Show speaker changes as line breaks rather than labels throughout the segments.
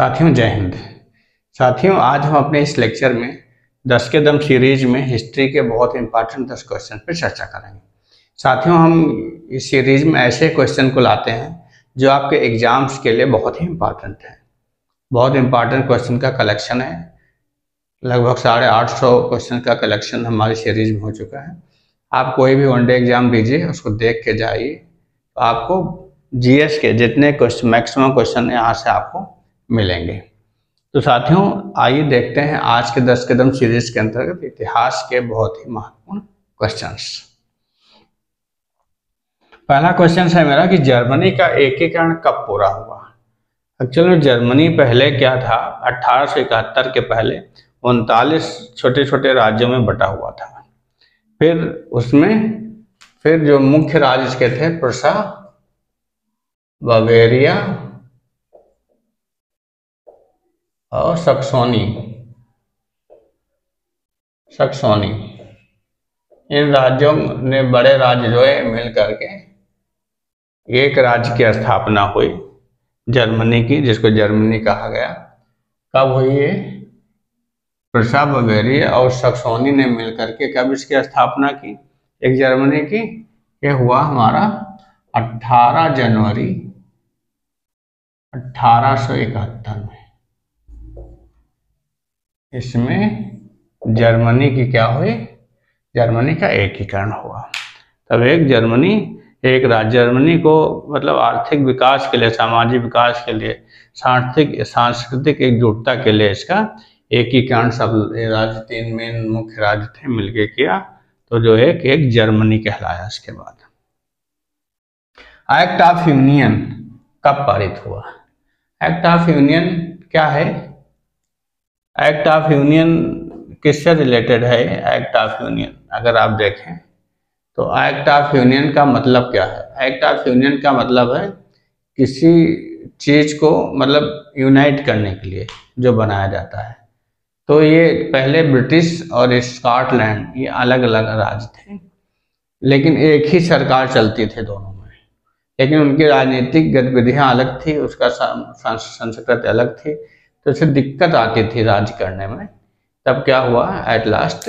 साथियों जय हिंद। साथियों आज हम अपने इस लेक्चर में 10 के दम सीरीज में हिस्ट्री के बहुत इंपॉर्टेंट 10 क्वेश्चन पर चर्चा करेंगे। साथियों हम इस सीरीज में ऐसे क्वेश्चन को लाते हैं जो आपके एग्जाम्स के लिए बहुत ही इंपॉर्टेंट है। बहुत इंपॉर्टेंट क्वेश्चन का कलेक्शन है, लगभग 850 क्वेश्चन का कलेक्शन हमारी सीरीज में हो चुका है। आप कोई भी वनडे एग्जाम दीजिए, उसको देख के जाइए, तो आपको जीएस के जितने क्वेश्चन मैक्सिमम क्वेश्चन यहाँ से आपको मिलेंगे। तो साथियों आइए देखते हैं आज के 10 कदम सीरीज के अंतर्गत इतिहास के बहुत ही महत्वपूर्ण क्वेश्चंस। पहला क्वेश्चन है मेरा कि जर्मनी का एकीकरण कब पूरा हुआ। एक्चुअली जर्मनी पहले क्या था, 1871 के पहले 39 छोटे छोटे राज्यों में बटा हुआ था। फिर जो मुख्य राज्य इसके थे प्रुसा, बावेरिया और सक्सोनी। इन राज्यों ने, बड़े राज्य जो है मिल करके एक राज्य की स्थापना हुई जर्मनी की, जिसको जर्मनी कहा गया। कब हुई है? प्रुसा, बावेरिया और सक्सोनी ने मिल करके कब इसकी स्थापना की एक जर्मनी की? ये हुआ हमारा 18 जनवरी 1871 में। इसमें जर्मनी की क्या हुई? जर्मनी का एकीकरण हुआ। तब एक राज्य जर्मनी को मतलब आर्थिक विकास के लिए, सामाजिक विकास के लिए, सांस्कृतिक एकजुटता के लिए इसका एकीकरण सब राज्य, 3 मेन मुख्य राज्य थे, मिलके किया। तो जो एक जर्मनी कहलाया। इसके बाद एक्ट ऑफ यूनियन कब पारित हुआ? एक्ट ऑफ यूनियन क्या है? एक्ट ऑफ यूनियन किससे रिलेटेड है? एक्ट ऑफ यूनियन अगर आप देखें तो एक्ट ऑफ यूनियन का मतलब क्या है? एक्ट ऑफ यूनियन का मतलब है किसी चीज को मतलब यूनाइट करने के लिए जो बनाया जाता है। तो ये पहले ब्रिटिश और स्कॉटलैंड ये अलग अलग राज्य थे, लेकिन एक ही सरकार चलती थी दोनों में, लेकिन उनकी राजनीतिक गतिविधियां अलग थी, उसका संस्कृति अलग थी, तो इससे दिक्कत आती थी राज्य करने में। तब क्या हुआ? एट लास्ट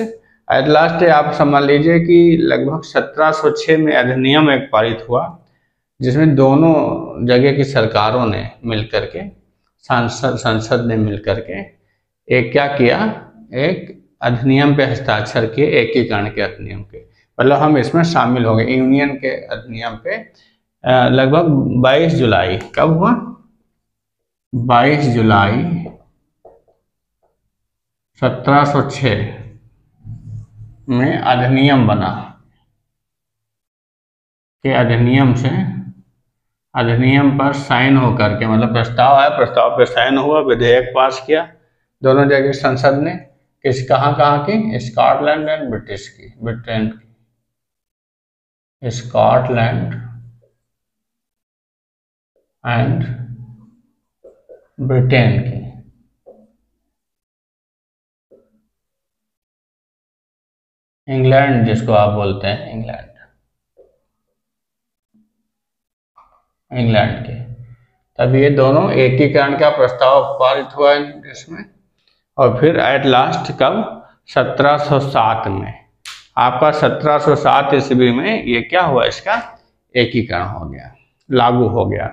आप समझ लीजिए कि लगभग 1706 में अधिनियम एक पारित हुआ, जिसमें दोनों जगह की सरकारों ने मिलकर के, संसद ने मिलकर के एक क्या किया? एक अधिनियम पे हस्ताक्षर किए, एकीकरण के अधिनियम के। मतलब हम इसमें शामिल हो गए यूनियन के अधिनियम पे। लगभग 22 जुलाई, कब हुआ? 22 जुलाई 1706 में अधिनियम बना कि अधिनियम पर साइन होकर के, मतलब प्रस्ताव आया, प्रस्ताव पर साइन हुआ, विधेयक पास किया दोनों जगह संसद ने। कहाँ की? स्कॉटलैंड एंड ब्रिटेन की। स्कॉटलैंड एंड ब्रिटेन की। इंग्लैंड जिसको आप बोलते हैं, इंग्लैंड के। तब ये दोनों एकीकरण का प्रस्ताव पारित हुआ इसमें। और फिर एट लास्ट कब? 1707 में। आपका 1707 ईस्वी में ये क्या हुआ? इसका एकीकरण हो गया, लागू हो गया।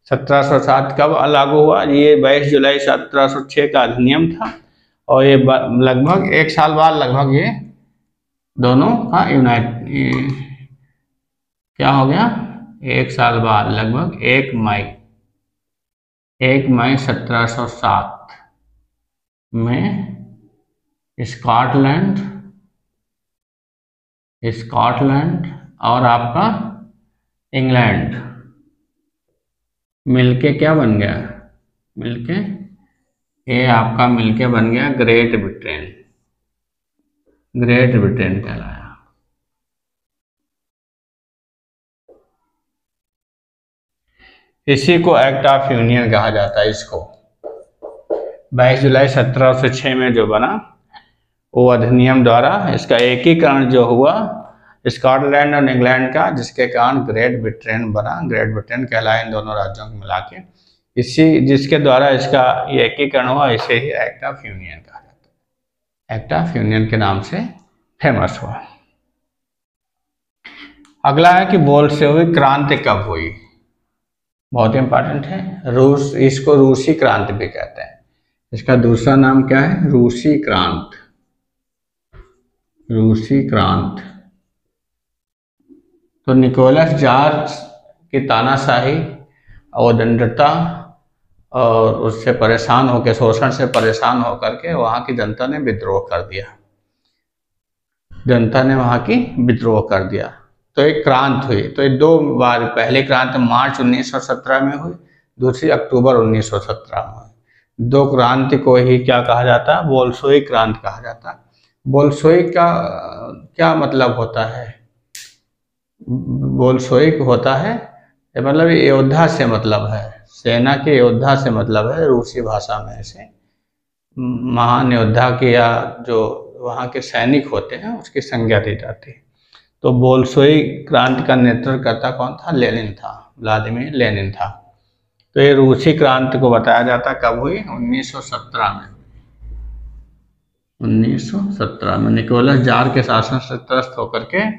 1707 कब लागू हुआ? ये 22 जुलाई 1706 का अधिनियम था, और ये लगभग 1 साल बाद लगभग ये दोनों का क्या हो गया? 1 साल बाद लगभग 1 मई 1707 में स्कॉटलैंड और आपका इंग्लैंड मिलके क्या बन गया? ये आपका मिलके बन गया ग्रेट ब्रिटेन कहलाया। इसी को एक्ट ऑफ यूनियन कहा जाता है। इसको 22 जुलाई 1706 में जो बना, वो अधिनियम द्वारा इसका एकीकरण जो हुआ स्कॉटलैंड और इंग्लैंड का, जिसके कारण ग्रेट ब्रिटेन बना। ग्रेट ब्रिटेन कहलाया इन दोनों राज्यों को मिला के। इसी जिसके द्वारा इसका ये एकीकरण हुआ, इसे ही एक्ट ऑफ यूनियन कहा जाता है। एक्ट ऑफ यूनियन के नाम से फेमस हुआ। अगला है कि बोल्शेविक क्रांति कब हुई, बहुत इंपॉर्टेंट है। रूस, इसको रूसी क्रांति भी कहते हैं। इसका दूसरा नाम क्या है? रूसी क्रांति। रूसी क्रांति। तो निकोलस जार की तानाशाही और दंडता और उससे परेशान होकर, शोषण से परेशान होकर के वहां की जनता ने विद्रोह कर दिया। जनता ने वहां की विद्रोह कर दिया, तो एक क्रांति हुई। तो ये दो बार, पहली क्रांति मार्च 1917 में हुई, दूसरी अक्टूबर 1917 में हुई। दो क्रांति को ही क्या कहा जाता है? बोल्शेविक क्रांति कहा जाता है। बोल्शेविक का क्या मतलब होता है? बोल्शेविक होता है मतलब योद्धा से मतलब है, सेना के योद्धा से मतलब है। रूसी भाषा में इसे महान योद्धा के या जो वहाँ के सैनिक होते हैं उसकी संज्ञा दी जाती है। तो बोल्शेविक क्रांति का नेतृत्व करता कौन था? लेनिन था, व्लादिमीर लेनिन था। तो ये रूसी क्रांति को बताया जाता कब हुई? 1917 में। 1917 में निकोलस जार के शासन से त्रस्त होकर के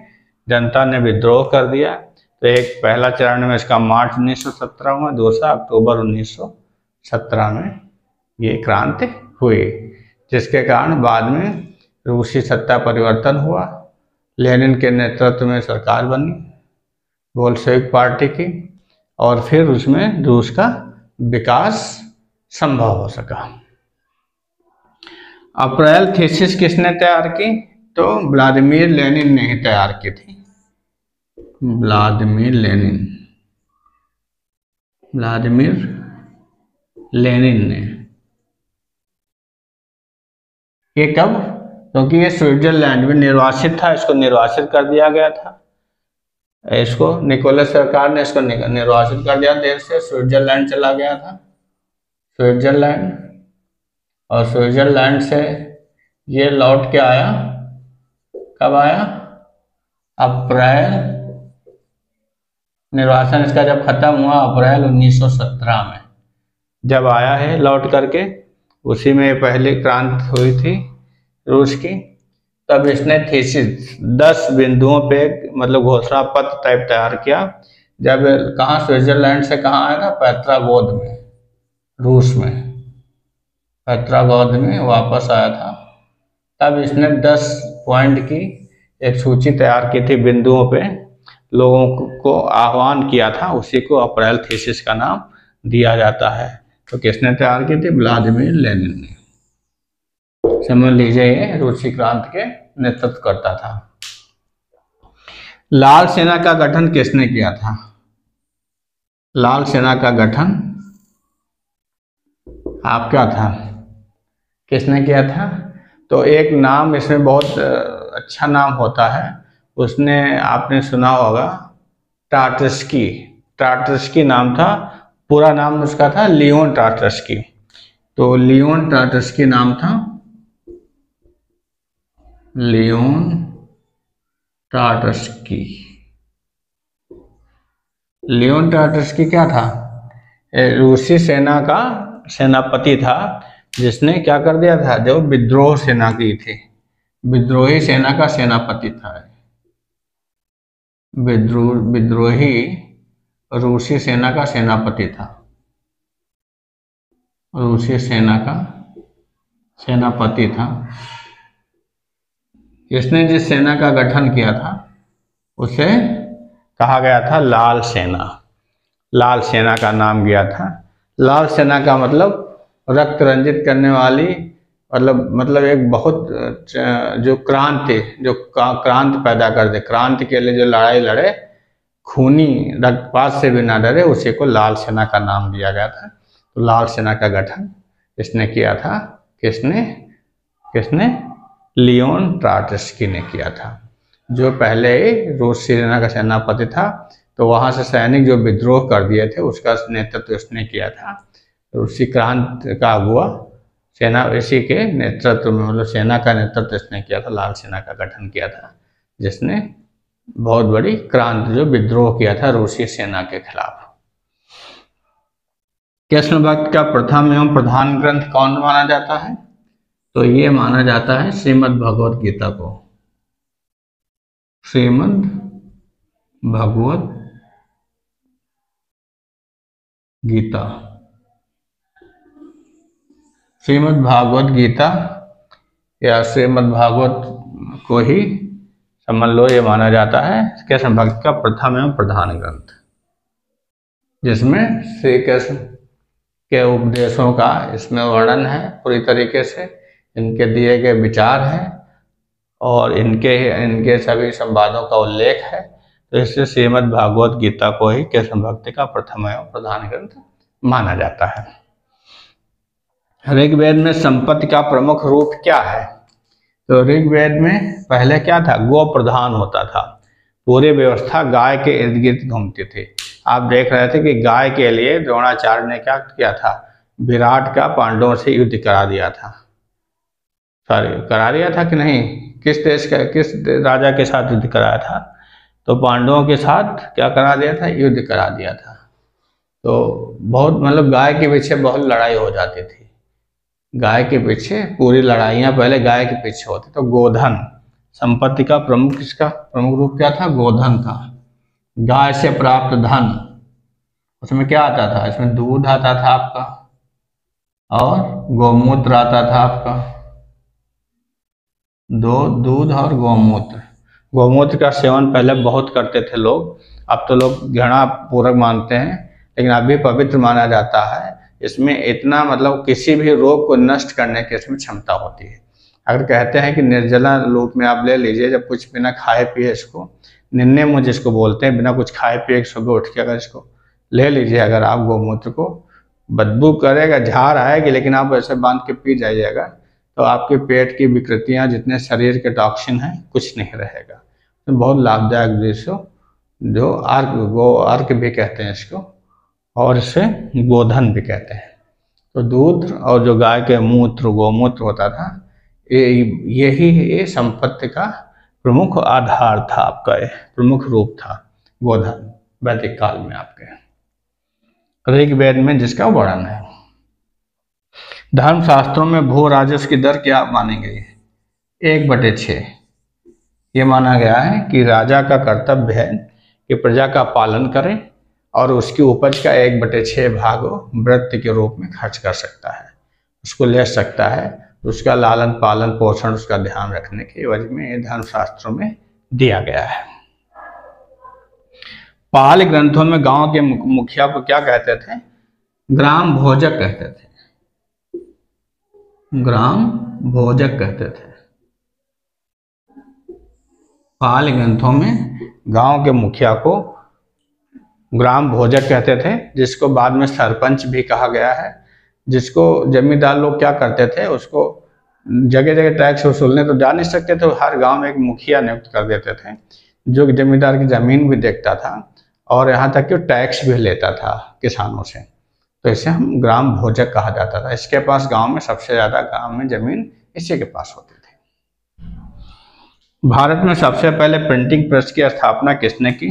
जनता ने विद्रोह कर दिया। तो एक पहला चरण में इसका मार्च 1917 में, दूसरा अक्टूबर 1917 में ये क्रांति हुई, जिसके कारण बाद में रूसी सत्ता परिवर्तन हुआ। लेनिन के नेतृत्व में सरकार बनी बोल्शेविक पार्टी की, और फिर उसमें रूस का विकास संभव हो सका। अप्रैल थीसिस किसने तैयार की? तो व्लादिमीर लेनिन ने ही तैयार की थी। व्लादिमीर लेनिन, व्लादिमीर लेनिन ने। ये कब? क्योंकि ये स्विट्जरलैंड में निर्वासित था, इसको निर्वासित कर दिया गया था। इसको निकोलस सरकार ने इसको निर्वासित कर दिया देश से, स्विट्जरलैंड चला गया था, स्विट्जरलैंड। और स्विट्जरलैंड से ये लौट के आया, कब आया? अप्रैल, निर्वासन इसका जब खत्म हुआ अप्रैल 1917 में जब आया है लौट करके, उसी में पहली क्रांति हुई थी रूस की। तब इसने थीसिस 10 बिंदुओं पे मतलब घोषणा पत्र टाइप तैयार किया। जब कहाँ? स्विट्जरलैंड से कहाँ आया था? पेट्रागोद में, रूस में, पेट्रागोद में वापस आया था। तब इसने 10 पॉइंट की एक सूची तैयार की थी, बिंदुओं पे लोगों को आह्वान किया था, उसी को अप्रैल थीसिस का नाम दिया जाता है। तो किसने तैयार की थी? व्लादिमीर लेनिन ने। समझ लीजिए ये रूसी क्रांति के नेतृत्व करता था। लाल सेना का गठन किसने किया था? लाल सेना का गठन आपका था, किसने किया था? तो एक नाम इसमें बहुत अच्छा नाम होता है, उसने आपने सुना होगा, ट्राटस्की। ट्राटस्की नाम था, पूरा नाम उसका था लियोन ट्राटस्की। तो लियोन ट्राटस्की नाम था, लियोन ट्राटस्की। लियोन ट्राटस्की क्या था? रूसी सेना का सेनापति था, जिसने क्या कर दिया था? जो विद्रोह सेना की थी, विद्रोही सेना का सेनापति था। विद्रोही रूसी सेना का सेनापति था, रूसी सेना का सेनापति था। इसने जिस सेना का गठन किया था उसे कहा गया था लाल सेना। लाल सेना का नाम गया था। लाल सेना का मतलब रक्त रंजित करने वाली, मतलब एक बहुत जो क्रांति पैदा कर दे, क्रांति के लिए जो लड़ाई लड़े, खूनी रक्तपात से भी ना डरे, उसी को लाल सेना का नाम दिया गया था। तो लाल सेना का गठन इसने किया था। किसने? लियोन ट्राटस्की ने किया था, जो पहले ही रूस सेना का सेनापति था। तो वहां से सैनिक जो विद्रोह कर दिए थे उसका नेतृत्व इसने किया था। रूसी क्रांति का अगुआ सेना, इसी के नेतृत्व में, मतलब सेना का नेतृत्व इसने किया था, लाल सेना का गठन किया था, जिसने बहुत बड़ी क्रांति, जो विद्रोह किया था रूसी सेना के खिलाफ। कृष्ण भक्त का प्रथम एवं प्रधान ग्रंथ कौन माना जाता है? तो ये माना जाता है श्रीमद् भगवत गीता को। श्रीमद् भगवत गीता, श्रीमद् भागवत गीता या श्रीमद् भागवत को ही समझ लो, ये माना जाता है कृष्ण भक्त का प्रथम एवं प्रधान ग्रंथ, जिसमें श्री कृष्ण के उपदेशों का इसमें वर्णन है पूरी तरीके से, इनके दिए गए विचार हैं और इनके सभी संवादों का उल्लेख है। तो इससे श्रीमद् भागवत गीता को ही कृष्ण भक्ति का प्रथम एवं प्रधान ग्रंथ माना जाता है। ऋग्वेद में संपत्ति का प्रमुख रूप क्या है? तो ऋग्वेद में पहले क्या था? गो प्रधान होता था, पूरी व्यवस्था गाय के इर्द गिर्द घूमती थी। आप देख रहे थे कि गाय के लिए द्रोणाचार्य ने क्या किया था? विराट का पांडवों से युद्ध करा दिया था। करा दिया था कि नहीं? किस राजा के साथ युद्ध कराया था? तो पांडवों के साथ क्या करा दिया था? युद्ध करा दिया था। तो बहुत मतलब गाय के पीछे बहुत लड़ाई हो जाती थी। गाय के पीछे पूरी लड़ाइयाँ पहले गाय के पीछे होती। तो गोधन संपत्ति का प्रमुख रूप क्या था? गोधन था। गाय से प्राप्त धन, उसमें क्या आता था? इसमें दूध आता था आपका, और गौमूत्र आता था आपका। दूध और गौमूत्र। गौमूत्र का सेवन पहले बहुत करते थे लोग, अब तो लोग घृणा पूर्वक मानते हैं, लेकिन अभी पवित्र माना जाता है। इसमें इतना मतलब किसी भी रोग को नष्ट करने की इसमें क्षमता होती है। अगर कहते हैं कि निर्जला रूप में आप ले लीजिए, जब कुछ बिना खाए पिए, इसको निन्ने जिसको बोलते हैं, बिना कुछ खाए पिए सुबह उठ के अगर इसको ले लीजिए, अगर आप गौमूत्र को, बदबू करेगा, झार आएगी, लेकिन आप ऐसे बांध के पी जाइएगा तो आपके पेट की विकृतियां, जितने शरीर के टॉक्सिन हैं, कुछ नहीं रहेगा। तो बहुत लाभदायक दृश्य, जो अर्क भी कहते हैं इसको, और इसे गोधन भी कहते हैं। तो दूध और जो गाय के मूत्र, गौमूत्र होता था, ये संपत्ति का प्रमुख आधार था आपका, प्रमुख रूप था गोधन वैदिक काल में आपके। ऋग्वेद में जिसका वर्णन है। धर्मशास्त्रों में भू राजस्व की दर क्या मानी गई है? 1/6। ये माना गया है कि राजा का कर्तव्य है कि प्रजा का पालन करे और उसकी उपज का 1/6 भाग वृत्ति के रूप में खर्च कर सकता है, उसको ले सकता है, उसका लालन पालन पोषण, उसका ध्यान रखने की वजह में ये धर्मशास्त्रों में दिया गया है। पाल ग्रंथों में गांव के मुखिया को क्या कहते थे? ग्राम भोजक कहते थे। ग्राम भोजक कहते थे। पाल ग्रंथों में गांव के मुखिया को ग्राम भोजक कहते थे, जिसको बाद में सरपंच भी कहा गया है। जिसको जमींदार लोग क्या करते थे, उसको जगह जगह टैक्स वसूलने तो जा नहीं सकते, तो हर गांव में एक मुखिया नियुक्त कर देते थे, जो जमींदार की जमीन भी देखता था और यहाँ तक कि टैक्स भी लेता था किसानों से। तो इसे हम ग्राम भोजक कहा जाता था। इसके पास गांव में सबसे ज्यादा गांव में जमीन इसी के पास होती थी। भारत में सबसे पहले प्रिंटिंग प्रेस की स्थापना किसने की?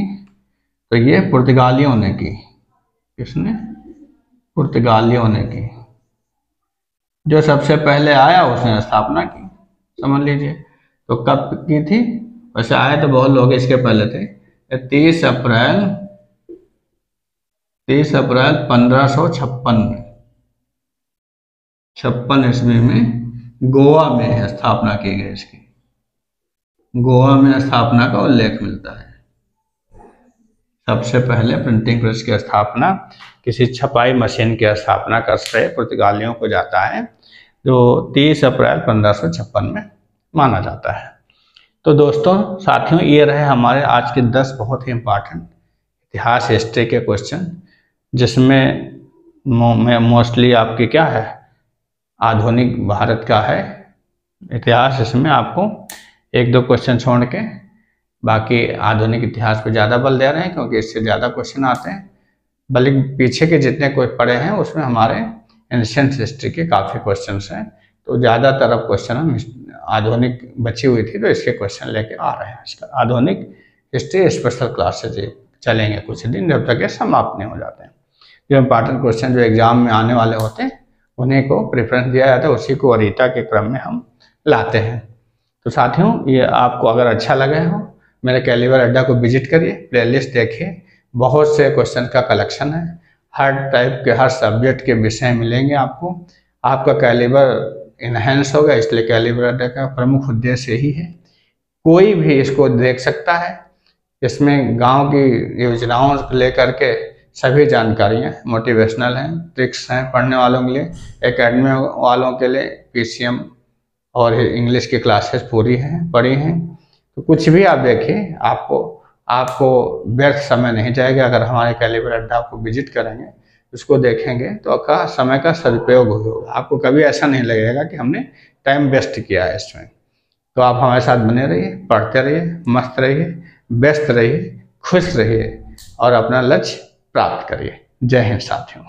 तो ये पुर्तगालियों ने की। किसने? पुर्तगालियों ने की। जो सबसे पहले आया उसने स्थापना की, समझ लीजिए। तो कब की थी? वैसे आए तो बहुत लोग इसके पहले थे। 30 अप्रैल 1556 में, 56 ईस्वी में गोवा में स्थापना की गई इसकी। गोवा में स्थापना का उल्लेख मिलता है। सबसे पहले प्रिंटिंग प्रेस की स्थापना, किसी छपाई मशीन की स्थापना का श्रेय पुर्तगालियों को जाता है, जो 30 अप्रैल 1556 में माना जाता है। तो दोस्तों, साथियों, ये रहे हमारे आज के 10 बहुत ही इम्पोर्टेंट इतिहास हिस्ट्री के क्वेश्चन, जिसमें मोस्टली आपकी क्या है, आधुनिक भारत का है इतिहास। इसमें आपको 1-2 क्वेश्चन छोड़ के बाकी आधुनिक इतिहास पे ज़्यादा बल दे रहे हैं, क्योंकि इससे ज़्यादा क्वेश्चन आते हैं। बल्कि पीछे के जितने कोई पढ़े हैं उसमें हमारे एंशिएंट हिस्ट्री के काफ़ी क्वेश्चन हैं। तो ज़्यादातर अब क्वेश्चन हम आधुनिक बची हुई थी, तो इसके क्वेश्चन लेके आ रहे हैं। इसका आधुनिक हिस्ट्री स्पेशल क्लासेज चलेंगे कुछ दिन, जब तक ये समाप्त नहीं हो जाते हैं। जो इम्पॉर्टेंट क्वेश्चन जो एग्जाम में आने वाले होते हैं उन्हीं को प्रेफरेंस दिया जाता है, उसी को वरीयता के क्रम में हम लाते हैं। तो साथियों, ये आपको अगर अच्छा लगे हो, मेरे कैलिबर अड्डा को विजिट करिए, प्लेलिस्ट देखिए, बहुत से क्वेश्चन का कलेक्शन है, हर टाइप के हर सब्जेक्ट के विषय मिलेंगे आपको। आपका कैलिबर इन्हेंस होगा, इसलिए कैलिबर अड्डा का प्रमुख उद्देश्य यही है। कोई भी इसको देख सकता है, इसमें गांव की योजनाओं से लेकर के सभी जानकारियाँ मोटिवेशनल हैं, ट्रिक्स हैं पढ़ने वालों के लिए, एकेडमी वालों के लिए PCM और इंग्लिश की क्लासेस पूरी हैं, पढ़ी हैं। तो कुछ भी आप देखिए, आपको व्यर्थ समय नहीं जाएगा अगर हमारे कैलिबर अड्डा को विजिट करेंगे, उसको देखेंगे तो आपका समय का सदुपयोग होगा। आपको कभी ऐसा नहीं लगेगा कि हमने टाइम वेस्ट किया है इसमें। तो आप हमारे साथ बने रहिए, पढ़ते रहिए, मस्त रहिए, व्यस्त रहिए, खुश रहिए और अपना लक्ष्य प्राप्त करिए। जय हिंद साथियों।